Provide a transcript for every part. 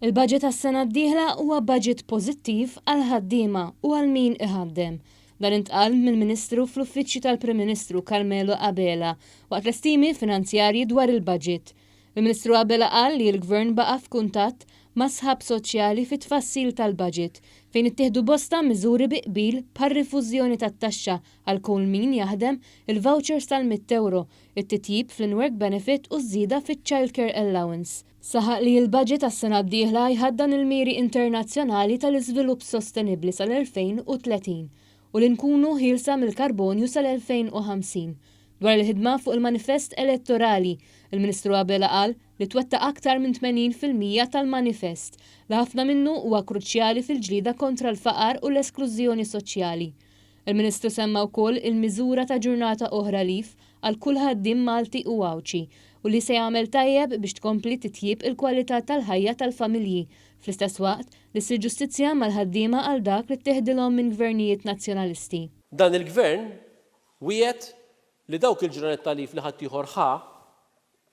Il-budget tas-sena d-dieħla huwa budget pożittiv għal ħaddiema u għal min iħaddem. Dan intqal mill-Ministru fl-Uffiċċju tal-Prim Ministru Carmelo Abela waqt l-estimi finanzjarji dwar il-budget. Il-Ministru Abela qal li l-Gvern baqa' f'kuntatt ma' sħab soċjali fit-tfassil tal-budget fejn ittieħdu bosta miżuri biqbil bħar-rifużjoni tat-taxxa għal kull min jaħdem, il-vouchers tal-€100, it-titjib fl-in-work benefit u żieda fiċ-childcare allowance. Saħaq li l-budget tas-sena d-dieħla jħaddan il-miri internazzjonali tal-iżvilupp sostenibbli sal-2030 u li nkunu ħielsa mill-karbonju sal-2050. Dwar il-ħidma fuq il-manifest elettorali, il-Ministru Abela qal li twettaq aktar minn 80% tal-manifest li ħafna minnu huwa kruċjali fil-ġlida kontra l-faqar u l-esklużjoni soċjali. Il-Ministru semma wkoll il-miżura ta' ġurnata oħra lif għal kull ħaddiem Malti u Awċi u li se jagħmel tajjeb biex tkompli titjib il-kwalità tal-ħajja tal-familji fl-istess waqt li ssir ġustizzja mal-ħaddiema għal dak li ttieħdilhom minn gvernijiet nazzjonalisti. Dan il-gvern wiegħed li dawk il-ġranet tal-lif li ħadd ieħor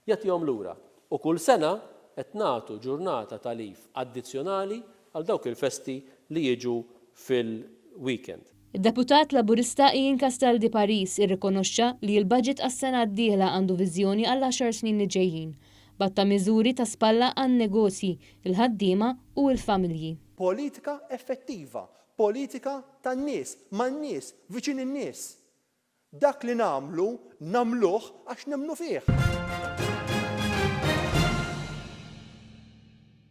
jagħtihom lura. U kull sena qed nagħtu ġurnata tal-lif addizzjonali għal dawk il-festi li jiġu fil-weekend. Id-deputat Laburista Ian Castaldi Paris irrikonoxxa li l-budget għas-sena d-dieħla għandu viżjoni għal 10 snin li ġejjin. Batta miżuri ta' spalla għan-negozji, il-ħaddiema u l-familji. Politika effettiva, politika tan-nies, man-nies, viċin in-nies. Dak li nagħmluh għax nemmnu fih.